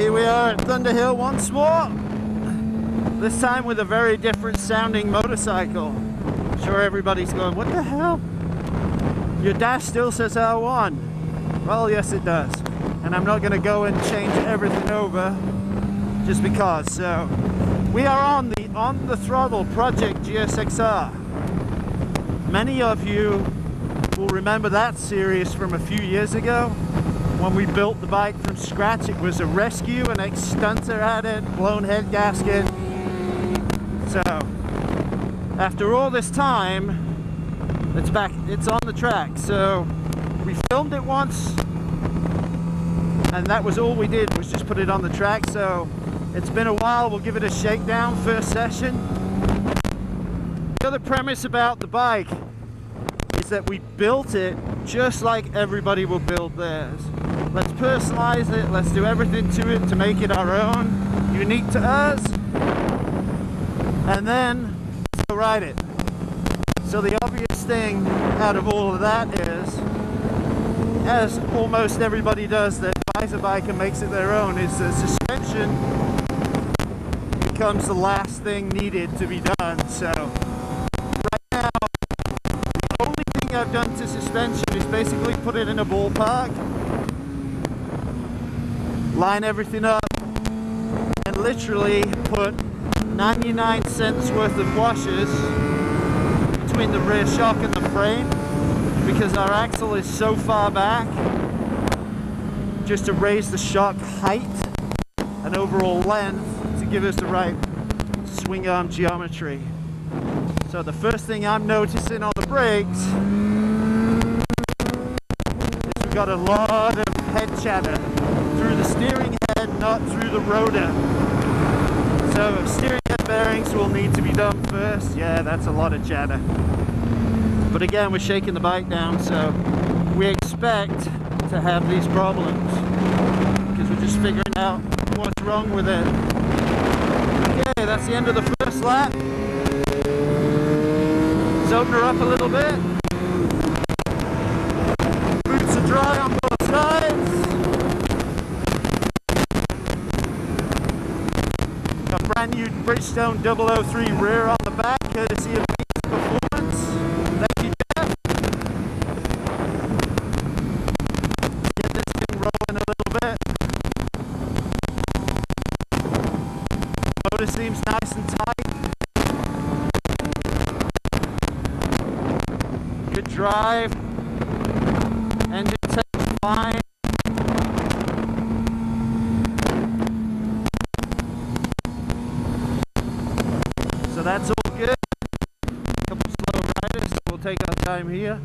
here we are at Thunderhill once more. This time with a very different sounding motorcycle. I'm sure everybody's going, what the hell? Your dash still says R1. Well, yes it does. And I'm not going to go and change everything over just because. So, we are on the On The Throttle Project GSXR. Many of you will remember that series from a few years ago when we built the bike from scratch. It was a rescue, an ex-stunter had it, blown head gasket. So, after all this time, it's back, it's on the track. So, we filmed it once, and that was all we did, was just put it on the track. So, it's been a while. We'll give it a shakedown first session. The other premise about the bike is that we built it just like everybody will build theirs. Let's personalize it, let's do everything to it to make it our own, unique to us, and then let's go ride it. So the obvious thing out of all of that is, as almost everybody does that buys a bike and makes it their own, is the suspension becomes the last thing needed to be done. So right now, the only thing I've done to suspension is basically put it in a ballpark, line everything up, and literally put 99 cents worth of washers between the rear shock and the frame, because our axle is so far back, just to raise the shock height and overall length to give us the right swing arm geometry. So the first thing I'm noticing on the brakes is we've got a lot of head chatter through the steering head, not through the rotor. So steering head bearings will need to be done first. Yeah, that's a lot of chatter. But again, we're shaking the bike down, so we expect to have these problems because we're just figuring out what's wrong with it. Okay, that's the end of the first lap. Let's open her up a little bit. Boots are dry on both sides. Got brand new Bridgestone 003 rear on the back, courtesy of Performance. Thank you, Jeff. Get this thing rolling a little bit. Motor seems nice and tight. Good drive. Engine takes fine. So that's all good. A couple of slow riders, so we'll take our time here.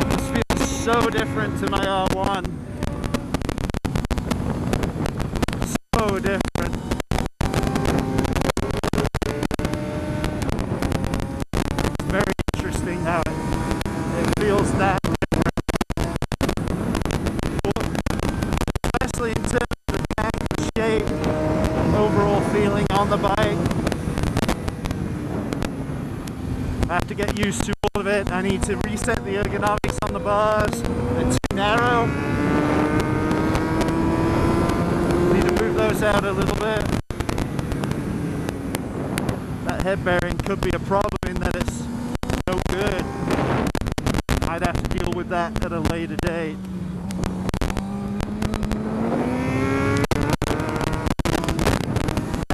This feels so different to my R1. So different. It's very interesting how it feels that different. Especially in terms of the tank, the shape, overall feeling on the bike. I have to get used to all of it. I need to reset the ergonomics on the bars. They're too narrow. Need to move those out a little bit. That head bearing could be a problem in that it's no good. I'd have to deal with that at a later date.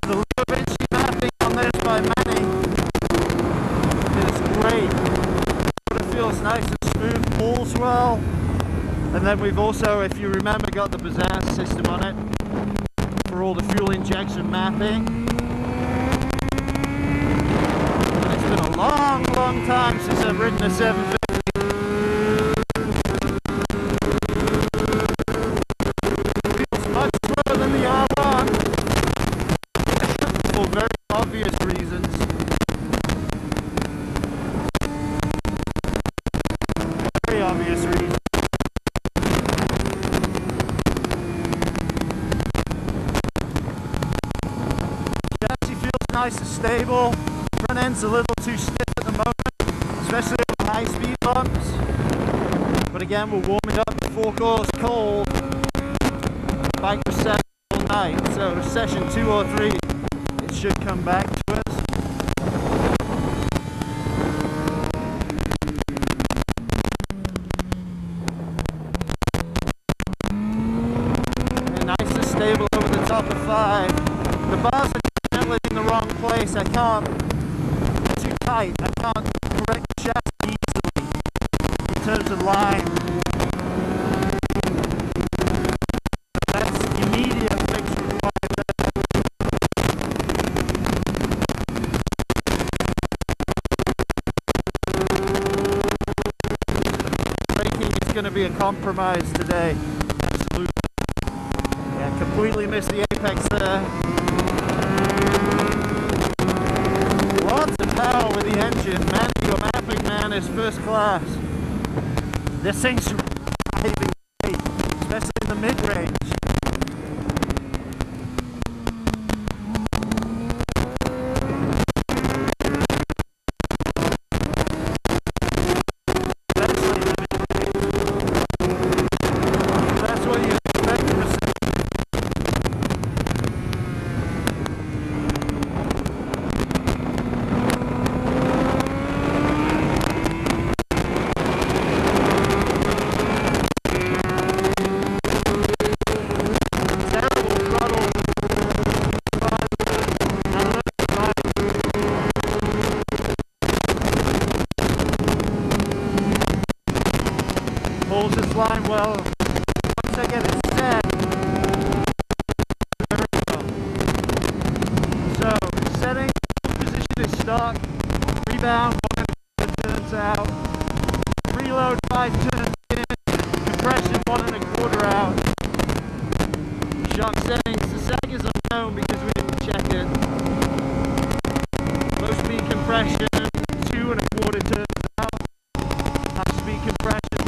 The low Vinci mapping on this by Manning is great. But it feels nice and smooth, pulls well. And then we've also, if you remember, got the Bazaar system on it for all the fuel injection mapping. And it's been a long, long time since I've ridden a 750. For very obvious reasons. Very obvious reasons. Chassis feels nice and stable. Front end's a little too stiff at the moment, especially on high speed bumps. again, we're warming up the forecourse cold. Bike was set all night, so session 2 or 3, it should come back to us. And nice and stable over the top of 5. The bars are definitely in the wrong place. I can't, too tight. I can't correct the chassis easily in terms of line. That's immediate fix required there. Braking is going to be a compromise today. Absolutely. Yeah, completely missed the apex there. Lots of power with the engine. Man, your mapping, man, is first class. This thing's driving great, especially in the mid-range. Especially in the mid-range. That's what you expect to see. Holds this line well. Once I get it set, there we go. So, setting, position is stock, rebound, 1 turns out, reload 5 turns in, compression 1 1/4 out. Shock settings, the sag is unknown because we didn't check it. Low speed compression, 2 1/4 turns out. High speed compression,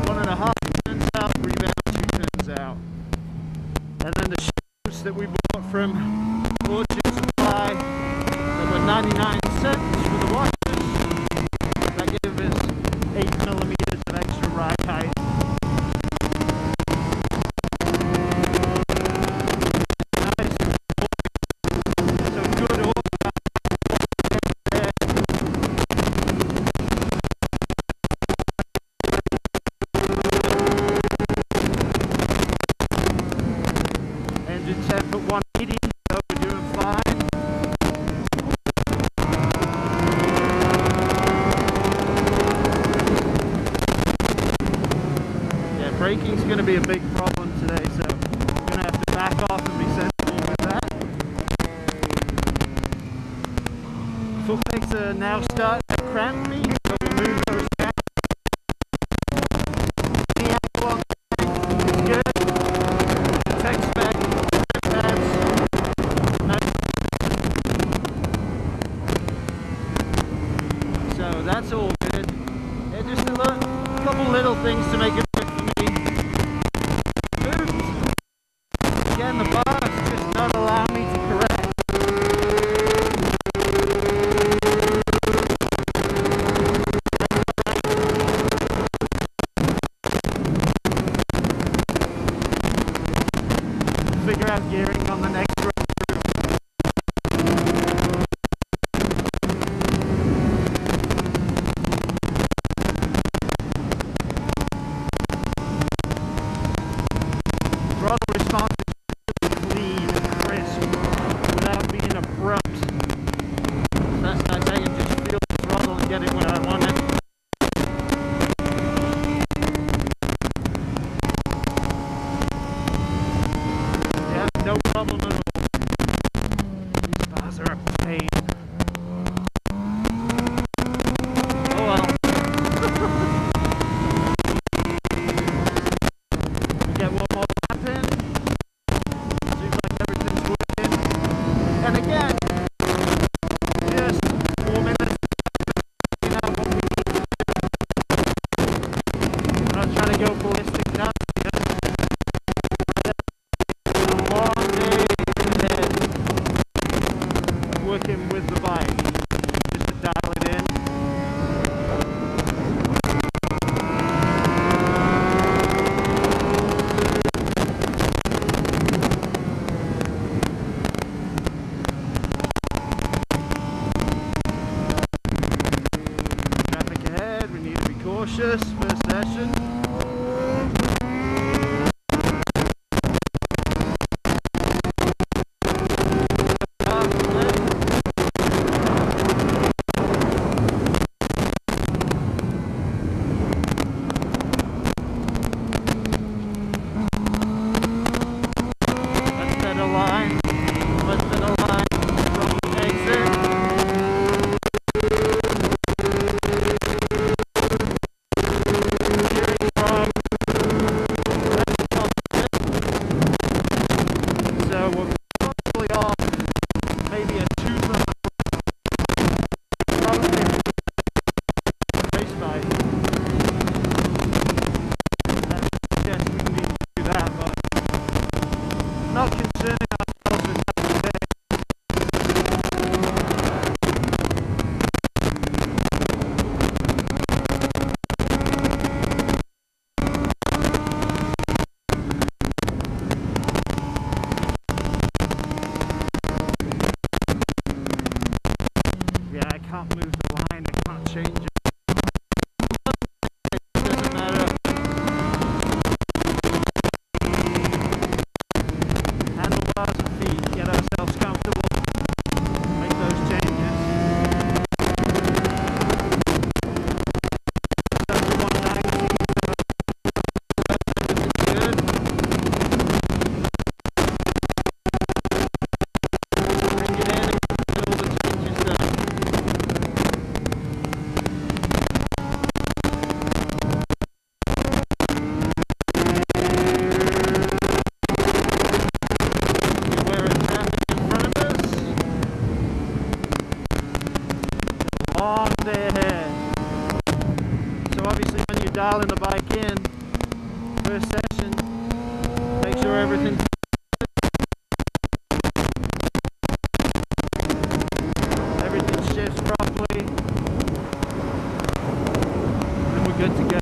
1 1/2 turns out, rebound 2 turns out. And then the shoes that we bought from Orchard Supply that were 99 cents for the washers, that gave us 8 millimeters of extra ride height. Nice. So good horsepower there. Engine set at 180, so we're doing fine. Yeah, braking's going to be a big problem today, so I'm going to have to back off and be sensible with that. Foot pegs are now starting to cramp me, so we'll move those down. The angle on the tank is good. Tech spec, pads, nice. So that's all good. Yeah, just a couple little things to make it work for me. Boots. Again, the bars just not allow me to correct. Figure out gearing on the next road through. cautious first session. Dialing the bike in, first session, make sure everything's shifts properly, and we're good to go.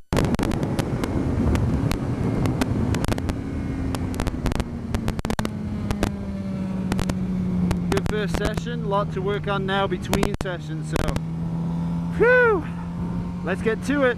Good first session, lot to work on now between sessions, so whew, let's get to it.